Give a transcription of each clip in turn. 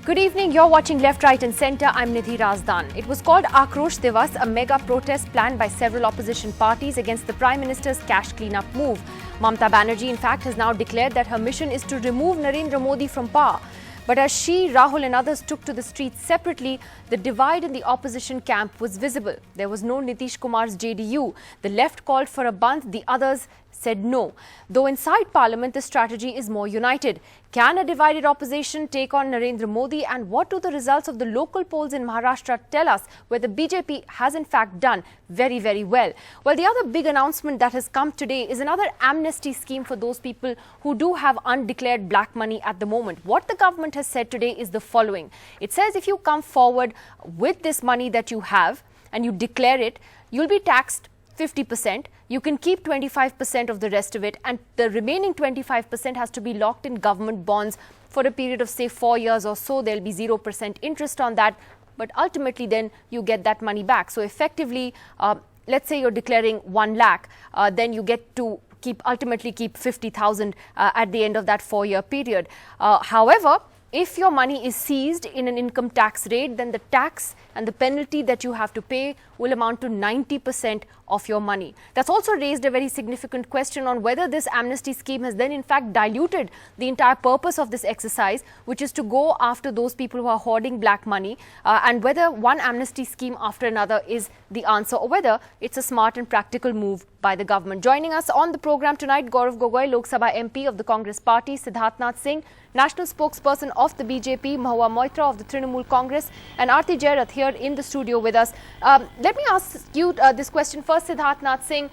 Good evening, you're watching Left, Right and Centre. I'm Nidhi Razdan. It was called Aakrosh Diwas, a mega protest planned by several opposition parties against the Prime Minister's cash clean-up move. Mamata Banerjee, in fact, has now declared that her mission is to remove Narendra Modi from power. But as she, Rahul and others took to the streets separately, the divide in the opposition camp was visible. There was no Nitish Kumar's JDU. The left called for a bandh, the others said no. Though inside Parliament, the strategy is more united. Can a divided opposition take on Narendra Modi? And what do the results of the local polls in Maharashtra tell us, where the BJP has in fact done very, very well? Well, the other big announcement that has come today is another amnesty scheme for those people who do have undeclared black money at the moment. What the government has said today is the following. It says if you come forward with this money that you have and you declare it, you'll be taxed 50%. You can keep 25% of the rest of it, and the remaining 25% has to be locked in government bonds for a period of say 4 years or so. There'll be 0% interest on that, but ultimately then you get that money back. So effectively, let's say you're declaring 1 lakh, then you get to ultimately keep 50,000 at the end of that 4-year period. However, if your money is seized in an income tax raid, then the tax and the penalty that you have to pay will amount to 90% of your money. That's also raised a very significant question on whether this amnesty scheme has then in fact diluted the entire purpose of this exercise, which is to go after those people who are hoarding black money, and whether one amnesty scheme after another is the answer, or whether it's a smart and practical move by the government. Joining us on the program tonight, Gaurav Gogoi, Lok Sabha MP of the Congress Party, Siddharth Singh, National Spokesperson of the BJP, Mahua Moitra of the Trinamool Congress, and Aarti Jairath here in the studio with us. Let me ask you this question first, Siddharth Singh.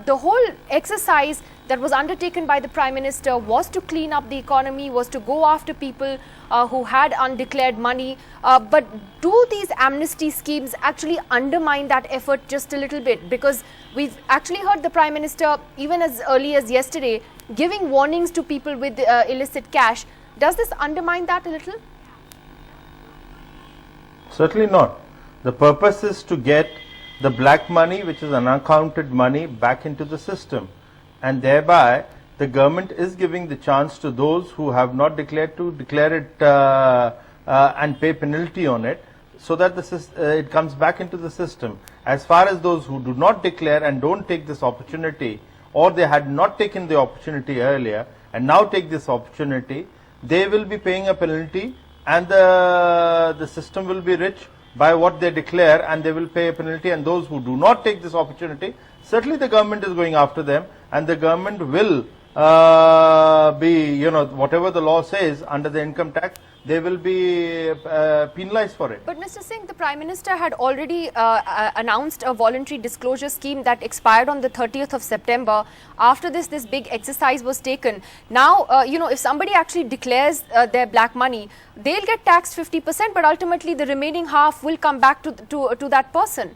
The whole exercise that was undertaken by the Prime Minister was to clean up the economy, was to go after people who had undeclared money. But do these amnesty schemes actually undermine that effort just a little bit? Because we've actually heard the Prime Minister, even as early as yesterday, giving warnings to people with illicit cash. Does this undermine that a little? Certainly not. The purpose is to get the black money, which is unaccounted money, back into the system, and thereby the government is giving the chance to those who have not declared to declare it and pay penalty on it, so that it comes back into the system. As far as those who do not declare and don't take this opportunity, or they had not taken the opportunity earlier and now take this opportunity, they will be paying a penalty, and the system will be rich by what they declare, and they will pay a penalty. And those who do not take this opportunity, certainly the government is going after them, and the government will be, whatever the law says under the income tax, they will be penalized for it. But Mr. Singh, the Prime Minister had already announced a voluntary disclosure scheme that expired on the 30th of September. After this big exercise was taken. Now, if somebody actually declares their black money, they'll get taxed 50%, but ultimately the remaining half will come back to that person.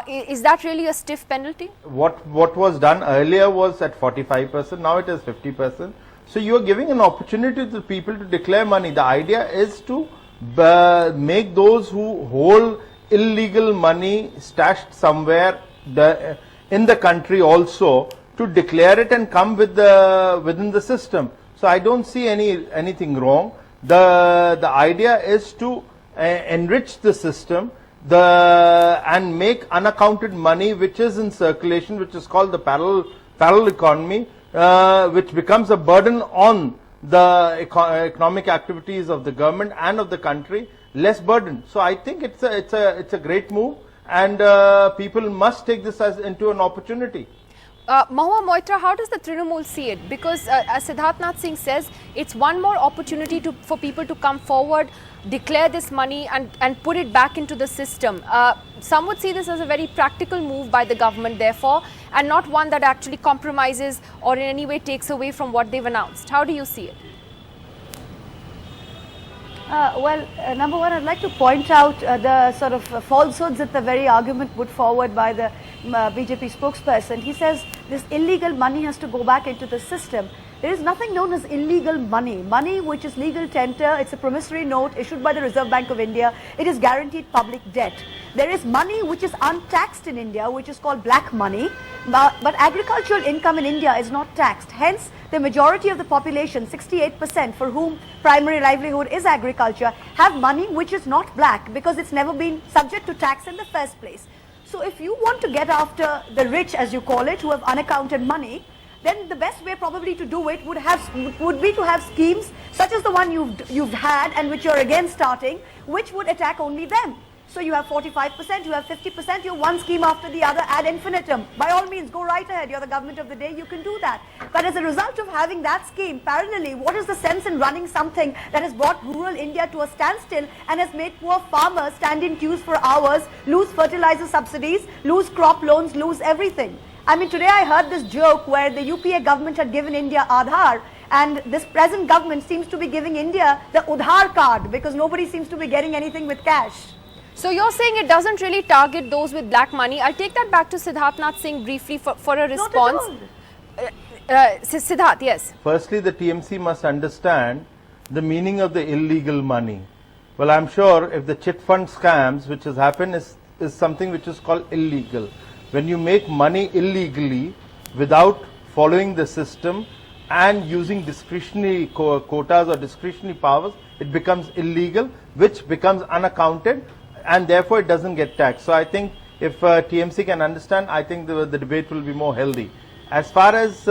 Is that really a stiff penalty? What was done earlier was at 45%, now it is 50%. So you are giving an opportunity to people to declare money. The idea is to make those who hold illegal money stashed somewhere in the country also to declare it and come within the system. So I don't see anything wrong. The idea is to enrich the system and make unaccounted money which is in circulation, which is called the parallel economy, which becomes a burden on the economic activities of the government and of the country, less burden. So I think it's a great move, and people must take this as into an opportunity. Mahua Moitra, how does the Trinamool see it? Because as Siddharth Singh says, it's one more opportunity for people to come forward, declare this money and put it back into the system. Some would see this as a very practical move by the government, therefore, and not one that actually compromises or in any way takes away from what they've announced. How do you see it? Number one, I'd like to point out the sort of falsehoods that the very argument put forward by the BJP spokesperson. He says this illegal money has to go back into the system. There is nothing known as illegal money. Money which is legal tender, it's a promissory note issued by the Reserve Bank of India. It is guaranteed public debt. There is money which is untaxed in India, which is called black money. But agricultural income in India is not taxed. Hence, the majority of the population, 68%, for whom primary livelihood is agriculture, have money which is not black because it's never been subject to tax in the first place. So if you want to get after the rich, as you call it, who have unaccounted money, then the best way probably to do it would be to have schemes such as the one you've had and which you're again starting, which would attack only them. So you have 45%, you have 50%, you have one scheme after the other ad infinitum. By all means, go right ahead. You're the government of the day, you can do that. But as a result of having that scheme, parallelly, what is the sense in running something that has brought rural India to a standstill and has made poor farmers stand in queues for hours, lose fertilizer subsidies, lose crop loans, lose everything? I mean, today I heard this joke where the UPA government had given India Aadhaar, and this present government seems to be giving India the Udhar card because nobody seems to be getting anything with cash. So you're saying it doesn't really target those with black money. I'll take that back to Siddharthnath Singh briefly for a response. Siddharth, yes. Firstly, the TMC must understand the meaning of the illegal money. Well, I'm sure if the chit fund scams which has happened is something which is called illegal. When you make money illegally without following the system and using discretionary quotas or discretionary powers, it becomes illegal, which becomes unaccounted, and therefore it doesn't get taxed. So I think if TMC can understand, I think the debate will be more healthy. As far as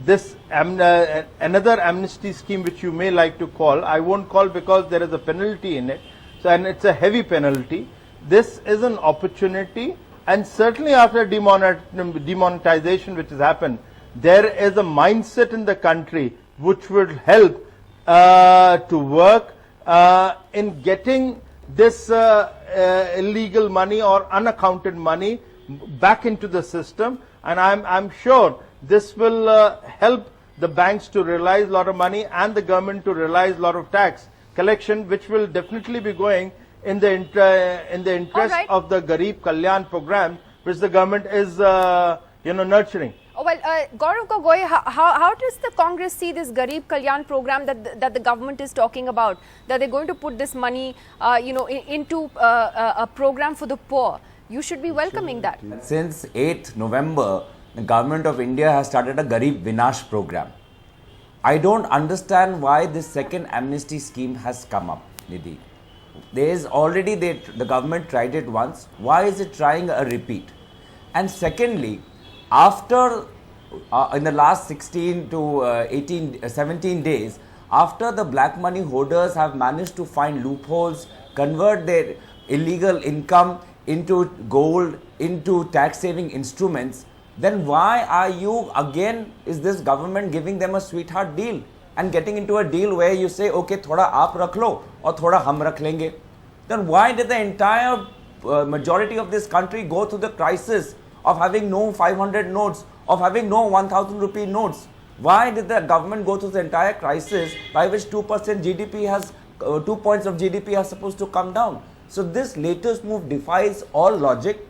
this another amnesty scheme which you may like to call, I won't call because there is a penalty in it, so, and it's a heavy penalty. This is an opportunity, and certainly after demonetization which has happened, there is a mindset in the country which would help to work in getting this illegal money or unaccounted money back into the system, and I'm sure this will help the banks to realize a lot of money and the government to realize a lot of tax collection, which will definitely be going in the interest of the Garib Kalyan program, which the government is nurturing. Oh, well, Gaurav Gogoi, how does the Congress see this Garib Kalyan program that the government is talking about? That they're going to put this money, into a program for the poor. You should be welcoming that. Since 8th November, the government of India has started a Garib Vinash program. I don't understand why this second amnesty scheme has come up, Nidhi. There is already, the government tried it once. Why is it trying a repeat? And secondly, after in the last 16 to 17 days, after the black money holders have managed to find loopholes, convert their illegal income into gold, into tax saving instruments, then why are you again, is this government giving them a sweetheart deal and getting into a deal where you say, okay, thoda aap rakh lo or thoda hum rakh lenge? Then why did the entire majority of this country go through the crisis of having no 500 notes, of having no 1000 rupee notes? Why did the government go through the entire crisis by which 2% GDP has, 2 points of GDP are supposed to come down? So this latest move defies all logic.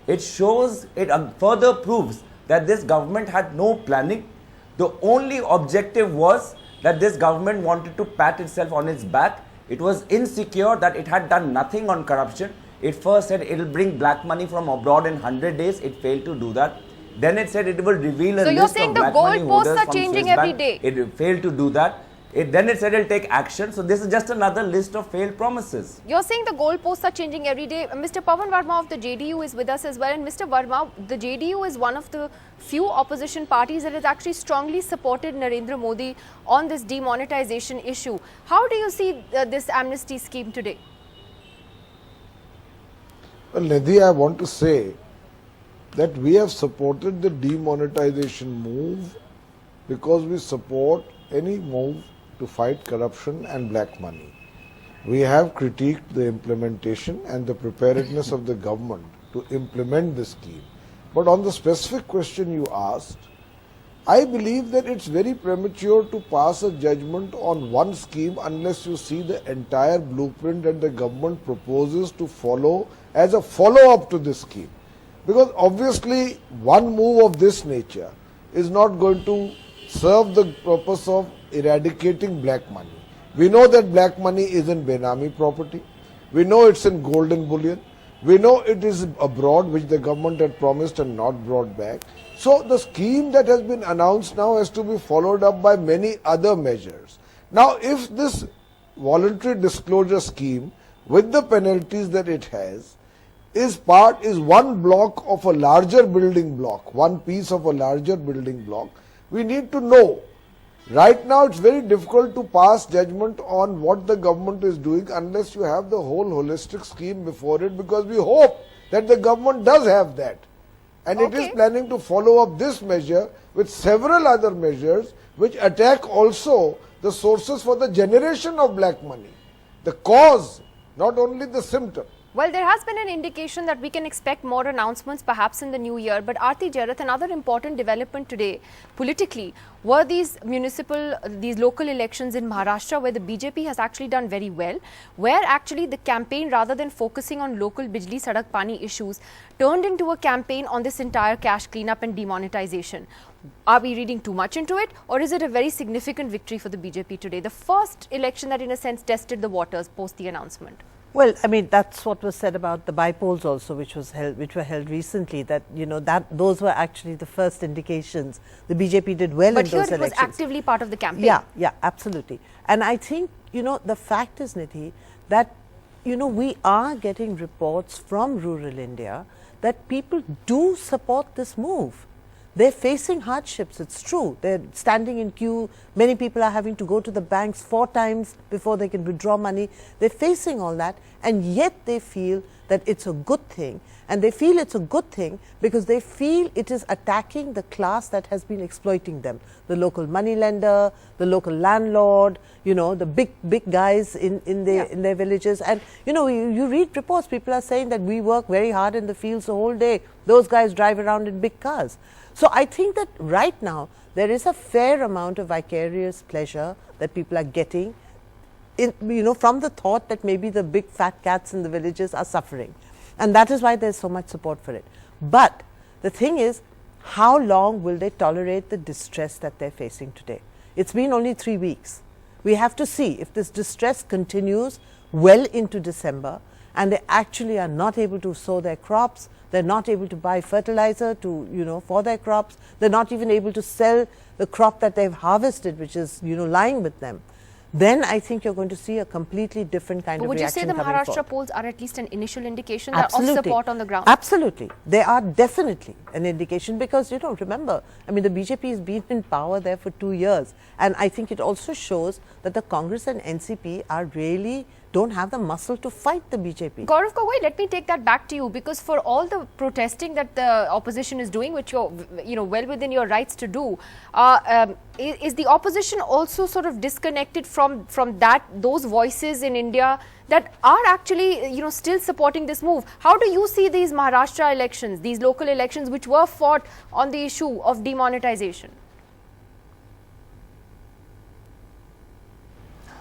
It shows, it further proves that this government had no planning. The only objective was that this government wanted to pat itself on its back. It was insecure that it had done nothing on corruption. It first said it will bring black money from abroad in 100 days. It failed to do that. Then it said it will reveal a list of black money holders from Swiss bank. So you're saying the goalposts are changing every day? It failed to do that. Then it said it will take action. So this is just another list of failed promises. You're saying the goalposts are changing every day. Mr. Pawan Verma of the JDU is with us as well. And Mr. Verma, the JDU is one of the few opposition parties that has actually strongly supported Narendra Modi on this demonetization issue. How do you see this amnesty scheme today? Well, Nidhi, I want to say that we have supported the demonetization move because we support any move to fight corruption and black money. We have critiqued the implementation and the preparedness of the government to implement the scheme. But on the specific question you asked, I believe that it's very premature to pass a judgment on one scheme unless you see the entire blueprint that the government proposes to follow as a follow-up to this scheme. Because obviously one move of this nature is not going to serve the purpose of eradicating black money. We know that black money is in Benami property. We know it's in gold and bullion. We know it is abroad, which the government had promised and not brought back. So the scheme that has been announced now has to be followed up by many other measures. Now, if this voluntary disclosure scheme, with the penalties that it has, is one block of a larger building block, one piece of a larger building block, we need to know. Right now, it's very difficult to pass judgment on what the government is doing unless you have the whole holistic scheme before it, because we hope that the government does have that. And it is planning to follow up this measure with several other measures which attack also the sources for the generation of black money, the cause, not only the symptom. Well, there has been an indication that we can expect more announcements perhaps in the new year. But Aarti Jarath, another important development today politically were these local elections in Maharashtra, where the BJP has actually done very well, where actually the campaign, rather than focusing on local Bijli Sadak Pani issues, turned into a campaign on this entire cash cleanup and demonetization. Are we reading too much into it, or is it a very significant victory for the BJP today? The first election that in a sense tested the waters post the announcement. Well, I mean, that's what was said about the bypolls also, which were held recently, that, you know, that those were actually the first indications. The BJP did well in those elections. But here it was actively part of the campaign. Yeah, absolutely. And I think, you know, the fact is, Nithi, that, you know, we are getting reports from rural India that people do support this move. They're facing hardships, it's true. They're standing in queue. Many people are having to go to the banks 4 times before they can withdraw money. They're facing all that, and yet they feel that it's a good thing. And they feel it's a good thing because they feel it is attacking the class that has been exploiting them. The local moneylender, the local landlord, you know, the big guys in their villages. And, you know, you read reports, people are saying that we work very hard in the fields the whole day. Those guys drive around in big cars. So I think that right now there is a fair amount of vicarious pleasure that people are getting, you know, from the thought that maybe the big fat cats in the villages are suffering. And that is why there's so much support for it. But the thing is, how long will they tolerate the distress that they're facing today? It's been only 3 weeks. We have to see if this distress continues well into December and they actually are not able to sow their crops. They're not able to buy fertilizer to, you know, for their crops. They're not even able to sell the crop that they've harvested, which is, you know, lying with them. Then I think you're going to see a completely different kind of reaction coming forward. Would you say the Maharashtra polls are at least an initial indication of support on the ground? Absolutely. They are definitely an indication because, you know, remember, I mean, the BJP has been in power there for 2 years. And I think it also shows that the Congress and NCP are really don't have the muscle to fight the BJP. Gaurav Kawai, let me take that back to you, because for all the protesting that the opposition is doing, which you're, you know, well within your rights to do, is the opposition also sort of disconnected from those voices in India that are actually, you know, still supporting this move? How do you see these Maharashtra elections, these local elections which were fought on the issue of demonetization?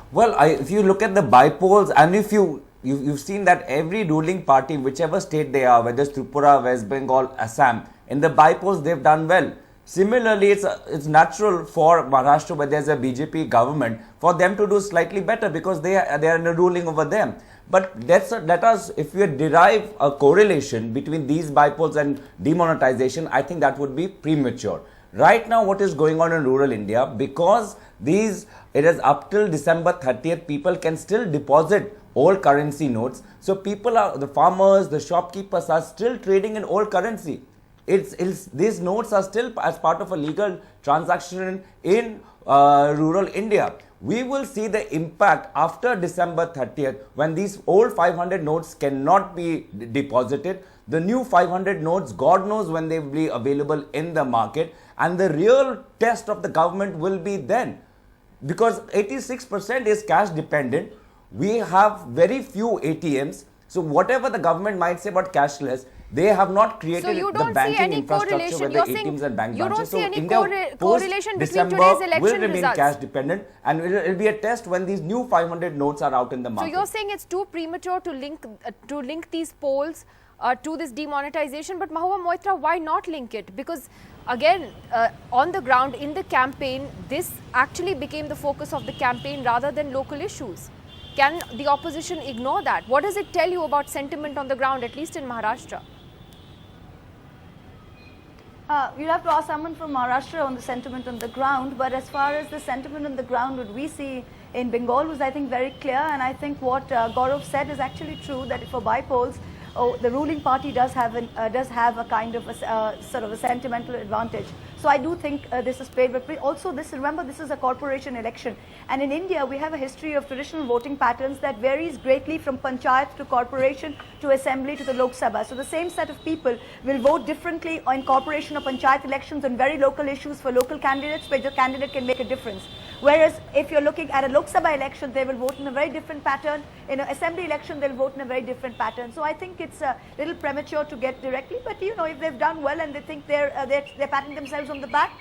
Well, if you look at the bypolls, and if you've seen that every ruling party, whichever state they are, whether it's Tripura, West Bengal, Assam, in the bypolls they've done well. Similarly, it's natural for Maharashtra, where there's a BJP government, for them to do slightly better because they are in a ruling over them. But let us, if we derive a correlation between these bypolls and demonetization, I think that would be premature. Right now, what is going on in rural India, because it is up till December 30th, people can still deposit old currency notes. So the farmers, the shopkeepers are still trading in old currency. These notes are still as part of a legal transaction in rural India. We will see the impact after December 30th when these old 500 notes cannot be deposited. The new 500 notes, God knows when they will be available in the market, and the real test of the government will be then. Because 86% is cash dependent. We have very few ATMs. So whatever the government might say about cashless, they have not created the banking infrastructure with the ATMs and bank branches. So India correlation between today's election will remain results. cash dependent, and it will be a test when these new 500 notes are out in the market. So you're saying it's too premature to link these polls to this demonetization, but Mahua Moitra, why not link it? Because again, on the ground, in the campaign, this actually became the focus of the campaign rather than local issues. Can the opposition ignore that? What does it tell you about sentiment on the ground, at least in Maharashtra? You'll have to ask someone from Maharashtra on the sentiment on the ground, but as far as the sentiment on the ground, what we see in Bengal was, I think, very clear, and I think what Gaurav said is actually true, that for bypolls, the ruling party does have a kind of a sort of a sentimental advantage. So I do think this is played, but also remember, this is a corporation election, and in India we have a history of traditional voting patterns that varies greatly from panchayat to corporation to assembly to the Lok Sabha. So the same set of people will vote differently in corporation or panchayat elections on very local issues for local candidates where the candidate can make a difference. Whereas if you're looking at a Lok Sabha election, they will vote in a very different pattern. In an assembly election, they'll vote in a very different pattern. So I think it's a little premature to get directly, but you know, if they've done well and they think they're patting themselves on the back,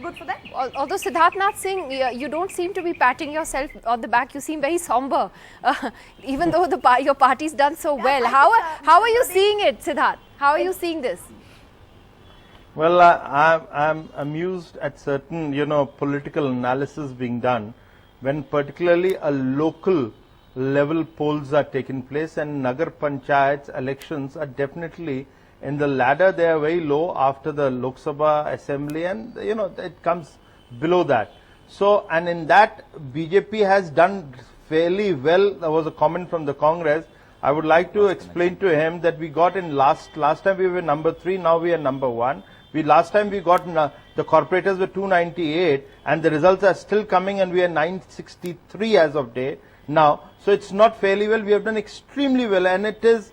good for them. Although Siddharthnath Singh, you don't seem to be patting yourself on the back. You seem very somber, even though your party's done so well. How are you seeing it, Siddharth? How are you seeing this? Well, I'm amused at certain, political analysis being done when particularly a local level polls are taking place, and Nagar Panchayats elections are definitely in the ladder. They are very low after the Lok Sabha assembly, and it comes below that. So, and in that BJP has done fairly well. There was a comment from the Congress. I would like to explain to him that we got in last time we were number 3, now we are number 1. Last time we got, the corporators were 298, and the results are still coming, and we are 963 as of date now. So it's not fairly well. We have done extremely well, and it is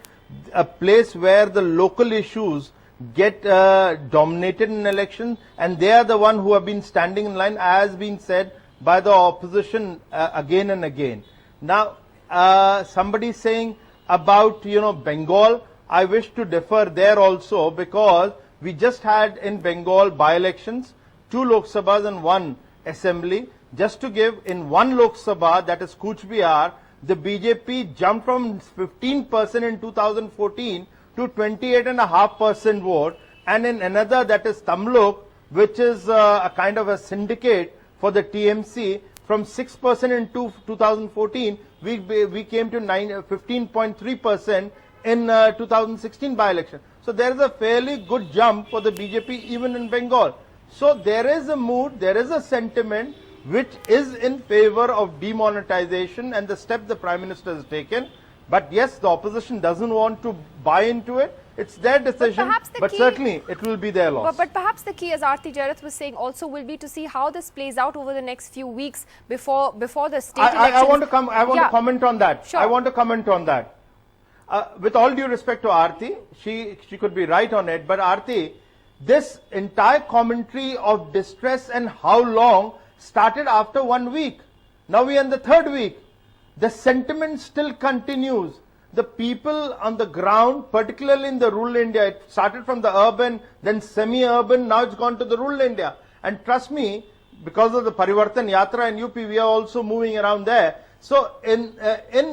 a place where the local issues get dominated in elections, and they are the one who have been standing in line, as been said by the opposition again and again. Now, somebody saying about, Bengal, I wish to differ there also, because we just had in Bengal by-elections, 2 Lok Sabhas and 1 assembly. Just to give, in 1 Lok Sabha, that is Cooch Behar, the BJP jumped from 15% in 2014 to 28.5% vote, and in another, that is Tamluk, which is a kind of a syndicate for the TMC, from 6% in 2014, we came to 15.3% in 2016 by-election. So there is a fairly good jump for the BJP even in Bengal. So there is a mood, there is a sentiment which is in favor of demonetization and the step the Prime Minister has taken. But yes, the opposition doesn't want to buy into it. It's their decision, but certainly it will be their loss. But perhaps the key, as Aarti Jairath was saying, also will be to see how this plays out over the next few weeks before the state elections. I want to comment on that. Sure. I want to comment on that. With all due respect to Aarti, she could be right on it, but Aarti, this entire commentary of distress and how long started after 1 week. Now we are in the 3rd week. The sentiment still continues. The people on the ground, particularly in the rural India, it started from the urban, then semi-urban, now it's gone to the rural India. And trust me, because of the Parivartan Yatra in UP, we are also moving around there. So in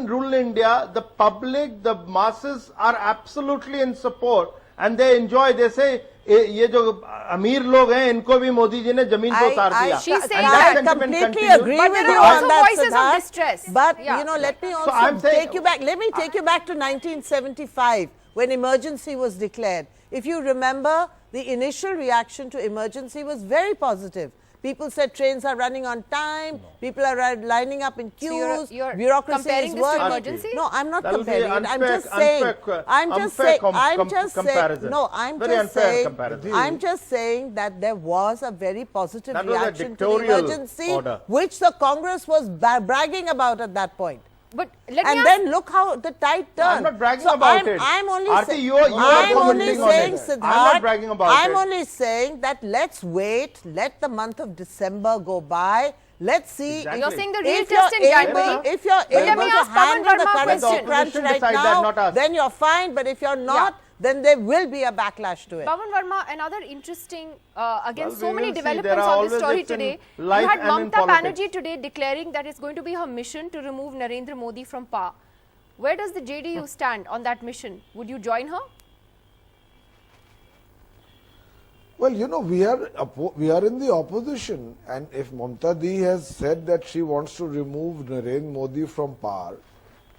rural India, the public, the masses are absolutely in support, and they enjoy. They say, ये जो अमीर लोग हैं, इनको भी मोदी जी ने जमीन को उतार दिया. I completely agree with you on that, Siddharth. But let me also take you back. Let me take you back to 1975 when emergency was declared. If you remember, the initial reaction to emergency was very positive. People said trains are running on time, people are lining up in queues, you're bureaucity is comparing working. this to emergency? No, I'm not That'll comparing it. I'm just saying, I'm just saying that there was a very positive reaction to the emergency, which the Congress was bragging about at that point. But then look how the tide turned. I'm not bragging about it. I'm only Aarti, you I'm are only commenting on saying, it. Siddharth, I'm not bragging about it. I'm only saying that let's wait, let the month of December go by. Let's see. Exactly. You're saying the real test in January. If you're able to handle the currency crunch right now, then you're fine. But if you're not, then there will be a backlash to it. Pawan Verma, another interesting, again, so many developments on this story today. You had Mamata Banerjee today declaring that it's going to be her mission to remove Narendra Modi from power. Where does the JDU stand on that mission? Would you join her? Well, you know, we are in the opposition, and if Mamata Di has said that she wants to remove Narendra Modi from power,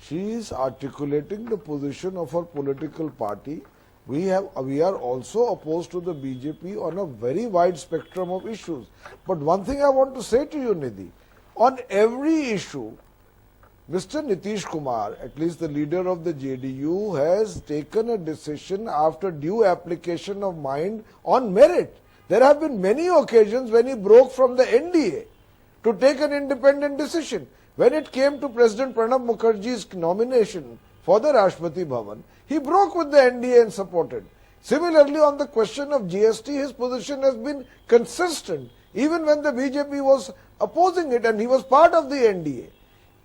she is articulating the position of her political party. We are also opposed to the BJP on a very wide spectrum of issues. But one thing I want to say to you, Nidhi, on every issue, Mr. Nitish Kumar, at least the leader of the JDU, has taken a decision after due application of mind on merit. There have been many occasions when he broke from the NDA to take an independent decision. When it came to President Pranab Mukherjee's nomination for the Rashtrapati Bhavan, he broke with the NDA and supported. Similarly, on the question of GST, his position has been consistent, even when the BJP was opposing it and he was part of the NDA.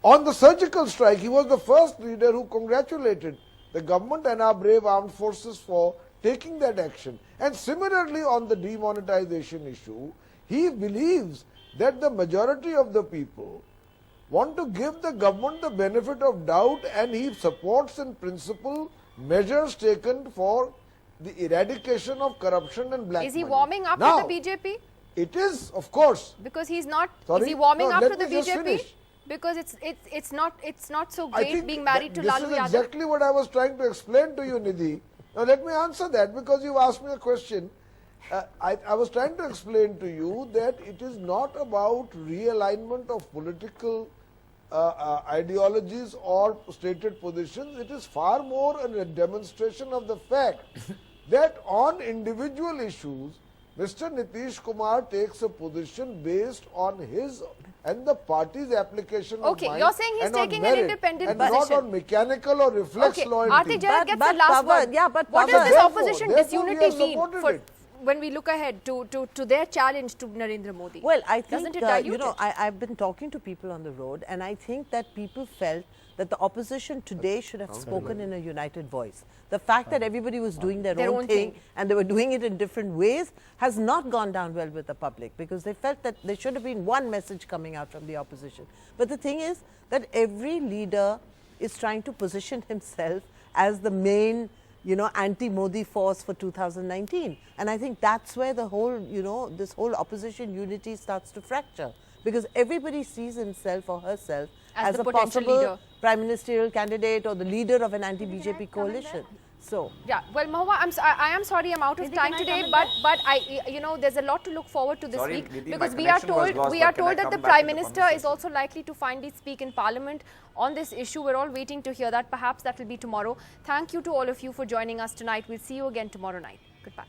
On the surgical strike, he was the first leader who congratulated the government and our brave armed forces for taking that action. And similarly, on the demonetization issue, he believes that the majority of the people want to give the government the benefit of doubt, and he supports in principle measures taken for the eradication of corruption and black money. Is he warming up Now, to the BJP? It is, of course. Because he's not. Sorry? Is he warming No, up let to the me just BJP? finish. Because it's not so I great think being married to this Lalu is Yadav. exactly what I was trying to explain to you, Nidhi. Now let me answer that, because you asked me a question. I was trying to explain to you that it is not about realignment of political ideologies or stated positions. It is far more a demonstration of the fact that on individual issues, Mr. Nitish Kumar takes a position based on his and the party's application of Okay, mind you're saying he's and on taking an merit, independent and position. not on mechanical or reflex Okay, loyalty. Aarti Jain gets the But last Pawan, word. yeah, but What Pawan- does this Therefore, opposition we have disunity mean supported for it. when we look ahead to their challenge to Narendra Modi? Well, I think, Doesn't it dilute you know, it? I've been talking to people on the road, and I think that people felt that the opposition today should have spoken in a united voice. The fact that everybody was doing their own thing and they were doing it in different ways has not gone down well with the public, because they felt that there should have been one message coming out from the opposition. But the thing is that every leader is trying to position himself as the main, you know, anti-Modi force for 2019. And I think that's where the whole, you know, this whole opposition unity starts to fracture, because everybody sees himself or herself as the a potential possible leader. prime ministerial candidate or the leader of an anti-BJP coalition. So, Yeah, well, Mahua, I am sorry, I'm out of time today, but you know, there's a lot to look forward to this Sorry, week, Nidhi, because my we are connection was told lost, we but are can I told that come the back Prime to the Minister is conversation? also likely to finally speak in Parliament on this issue. We're all waiting to hear that. Perhaps that will be tomorrow. Thank you to all of you for joining us tonight. We'll see you again tomorrow night. Goodbye.